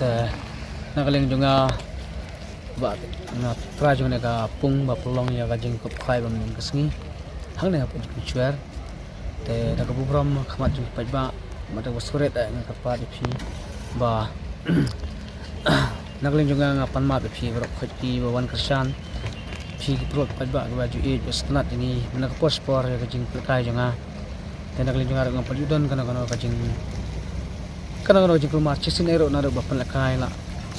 te nakaling junga ba na tra junga ka pung ba pelong ya ka jing kop khai bam kasngi hang ne pa chuar te da ka bubram khamat jing pa ba mata suret da ka pa di phi ba nakaling junga nga pan ma be phi ro khot ki ba wan kersan phi ki prot pa ba ju e snat ini mana ka pospor ya ka jing kai junga te nakaling junga nga pa judon kana ka jing kana jing rumah cisin ero na ba pan la kai la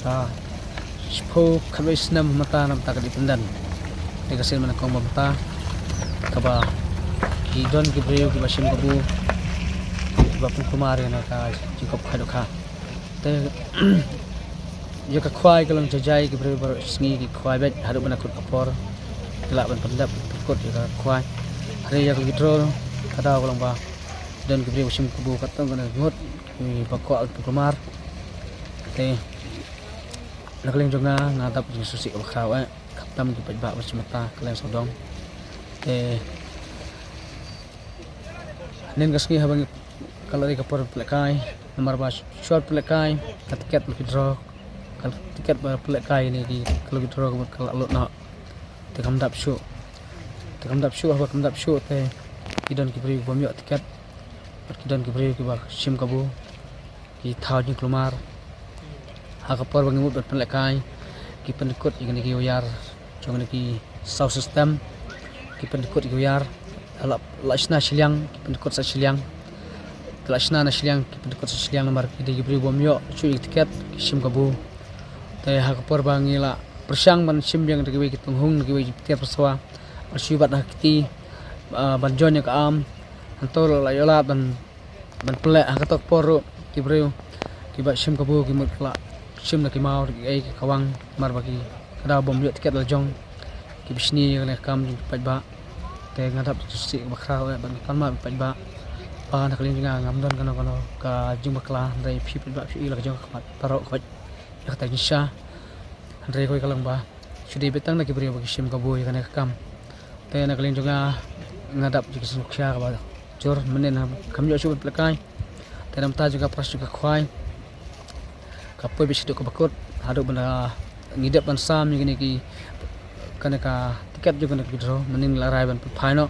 sa Sipo kami senam mata nam tak dipendan. Di kasih mana kau mata, kaba hidon kibriu kibasim kabu, kibapun kumari na ka jikop kaduka. Te jika kuai kalau jajai kibriu baru sengi ki kuai bet haru mana kut kapor, kelaban pendap kut jika kuai. Hari yang kidro kata ulang ba, dan kibriu basim kabu kata kena ngut bakok kumar. Te nakaling junga ngatap di susi bakau kaptam di pajba bersemata kalian sodong nen kasni habang kalau di kapor pelekai nomor bas short pelekai tiket withdraw kalau tiket pelekai ini di kalau withdraw kalau nak tekam dap show apa kam dap show te kidon kibri bomyo tiket kidon kibri kibak sim kabu ki thau jing kelumar hakapor bang imut berpelekai ki pendekut yang ki uyar jong ki sound system ki pendekut ki uyar lasna shiliang ki pendekut sa shiliang lasna na shiliang ki pendekut sa shiliang nomor ki di beri bomyo cui tiket sim kabu te hakapor bang ila persang ban sim yang ki ki tunghung ki wi tiket perswa arsibat hakti ban jon ka am antol la yola ban pelek hakatok por ki beri ki ba sim kabu ki mut kala sim nak mau ai kawang mar bagi kada bom lihat tiket lajong ki bisni kena kam pajba te ngadap si bakra ban kalma pajba pa nak lin nga ngamdon kana ka jing bakla dai phi pajba phi la jong khamat taro khoj ya ta gisha andre koi kalang ba sudi betang nak beri bagi sim kabu kana kam te nak lin nga ngadap ji suksha ka ba jor menen kam yo subut plekai te nam ta juga pras juga khwai kapoi bisi duk bakut haduk benda ngidap ban sam ni ki kana ka tiket juga nak withdraw mening larai ban phaino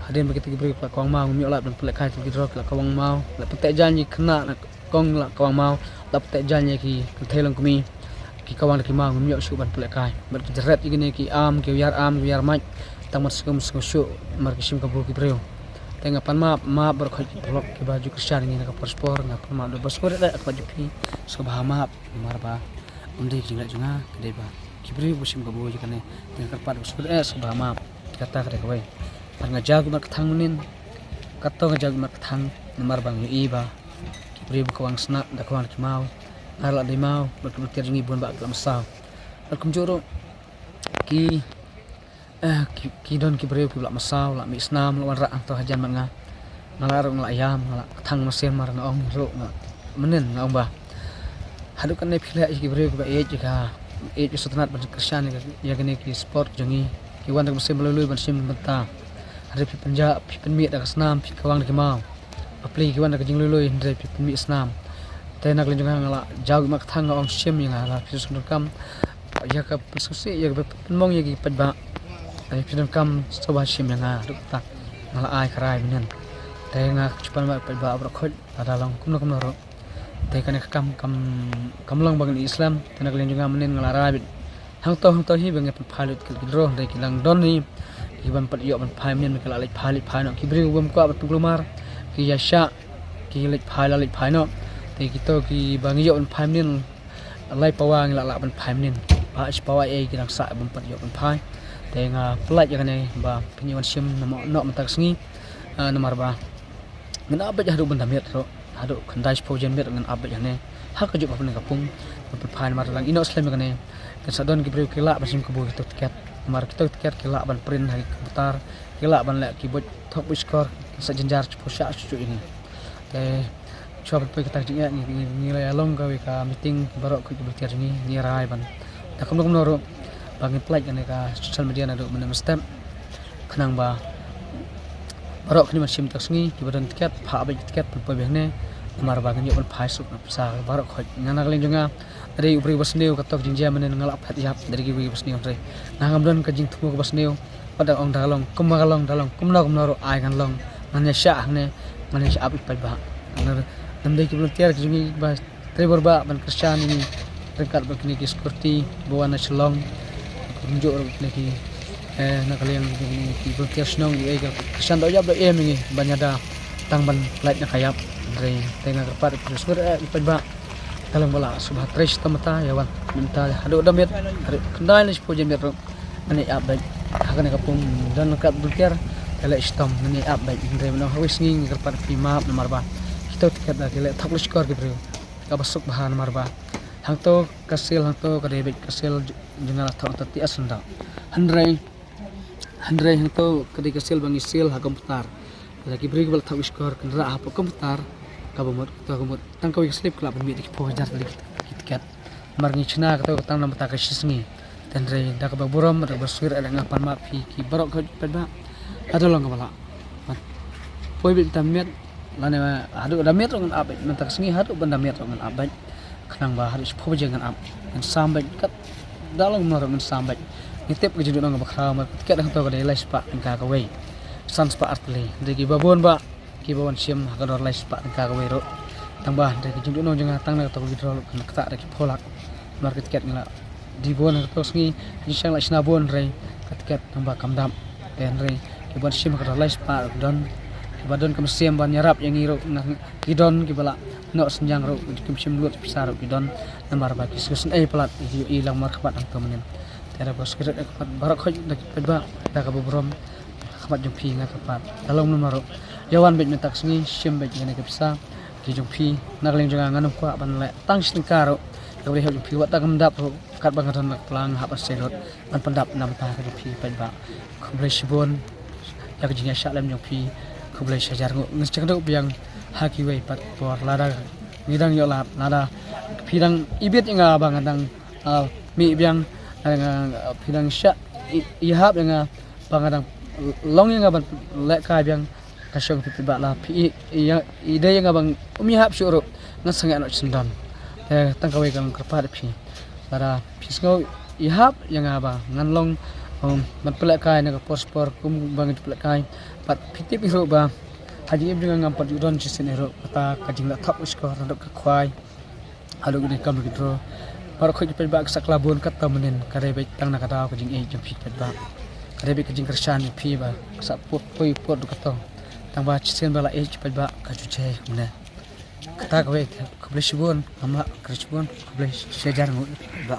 hadin begitu beri kawang mau mi olat ban pelek kai withdraw la kawang mau la petek janji kena nak kong la kawang mau la petek janji ki thailang kumi ki kawang ki mau mi su ban pelek kai ber jeret ni ki am ki yar maj tamat skum sku mar ki sim kabu ki breu tengapan ma berkhoj blok ki baju kerja ni nak paspor ngap ma do paspor da ak baju pi sobah ma marba umde jinga junga kede ba kibri busim kabu jikane tengkar pat paspor sobah ma kata kare koi ngajag mak thang munin kato ngajag mak thang nomor bang i ba kibri bu kawang sna da kawang ki mau ala de mau berketir jingi bon ba kelam saw alkum joro ki don kibri ki blak masaw la mi isnam lawan ra to hajan manga ngalarung la ayam la thang mesin mar ngong ro menen ngong ba haduk kan ne phila kibri ki ba jika sutnat ban kersan ya gane ki sport jongi ki wan dak mesin melalui ban sim benta hari pi penja pi penmi dak snam pi kawang ki mau apli ki wan dak jing lului dari pi penmi snam te nak lenjong ngala jaw mak thang ngong sim yang ala pi sun kam ya ka susi ya penmong ya ki padba ai pidam kam soba sim yang aduk ta ngala ai krai minen te nga chupan ma padba abra khoj ada long kum ro te kan kam long bang Islam te nak lenjong menen ngala rabit hang to hi bang palut kil dro dai kilang don ni iban pat yo ban phai men kala lek phai no ki bri gum ko bat plumar ki yasha ki lek phai no te kito ki bang yo ban phai men lai pawang la ban phai men ba spawa e ki rang sa ban pat yo ban phai te nga pelat ya kane ba pinyawan sim no matak sengi nomor ba ngena abet hadu ban damit ro hadu khandai spojen met ngan abet ne hak ju ba pen kapung ban phai mar lang ino slam kane kan sadon ki bri kila basim kabu itu tiket mar kita tiket kila ban print hari komputer kila ban lek keyboard top score sa jenjar pusha cucu ini te coba kita jinga nilai along gawe ka meeting barok ku bertiar ni rai ban takum noro bagi play kan ka social media na do menem step kenang ba barok ni masim taksungi ki badan tiket pha abet tiket pe behne Mar bagan yo ban phai suk na psa barok khoj ngana kling jonga dari ubri basneu katok jingjia menen ngalap phat yap dari gi basneu re nangam don ka jing thumu basneu pada ong dalong kumagalong dalong kumna ro ai kan long ngane sha ne ngane sha abi pai ba namdai ki volunteer jingi ba driver ba ban kristian ini rekat ba kini ki security bawa na chelong kunjo ro ki nakaliang ki volunteer snong ai ka kristian do jab do em ni banyada tang ban light na kayap dari tengah kepat terusur ipan ba dalam bola subah tres tamata yawan minta hadu damit kendai ni sepuja mir ani update hakan kapung dan kat berkir tele istam ani update dari mana hawis nging kepat pi map nomor ba kita tiket dah tele tak boleh skor gitu ka basuk bahan nomor ba hang to kasil hang to kadebit kasil jengal thon tati asunda handrai hang to kadai kasil bangi sil ha komputar lagi beri bal tak skor kendra apa komputar kabumut tang kau slip kelap mi dik pojar tadi tiket marngi china kata tang nam ta ka shisngi dan re da ka buram da basir ada ngapan ma pi ki barok ka pedba ada long bala poi bi tamet lane adu da met ngan abai man ta sngi hadu banda met ngan abai khnang ba harus pojar ngan ab dan sambai kat dalang mar ngan sambai nitip ke judu nang ba khra ma tiket da to ka dai lais pa ka ka wei sans pa artli de babon ba ki bawan siam hakador lai spa ka wero tambah dari jumdu no jangan tang na to withdraw kan kata dari polak market tiket ngala di bon to sngi insang la snabon rei tiket tambah kamdam ten rei ki bawan siam hakador lai spa don ki badon kam siam ban nyarap yang ngiro ki don ki bala no senjang ro kim sim lut besar ki don namar ba ki susun pelat ilang mar khabat ang tomen tiada bos kirat khabat barak khoj dak pedba da ka bobrom khabat jumpi nga khabat dalong nomor yawan bet metak sngi sim bet ngene ke bisa ki jumpi nagling jangan nganum kwa ban le tang singkaro ka boleh jumpi wat tak mendap kat bangaton pelang hap aserot ban pendap nam ta ka jumpi pen ba khublai sibon ya ka jinya shalem jumpi khublai sajar ngecek do biang haki wei pat por lada ngidang yo lap lada pidang ibit nga bangatang mi biang pidang sya ihap nga bangatang long nga ban le ka biang kasyong pipi bakla pi ide yang abang hap syurup ngasang anak sendam tangkawai kang kerpat pi para pisngau ihap yang abang nganlong ban pelak kai na pospor kum bang pelak kai pat piti piro ba haji ibn ngam pat udon chisen ero kata kajing la thap skor ndok ka khwai alu ni kam gidro par khoj pe ba sak labon kata menen kare be tang na kata kajing e jam fit ba kare be kajing kersan pi ba sak poi pot kata tambah cisen bala cepat ba kaju ceh mana kata kau boleh sibun ama kerja sibun boleh sejar ba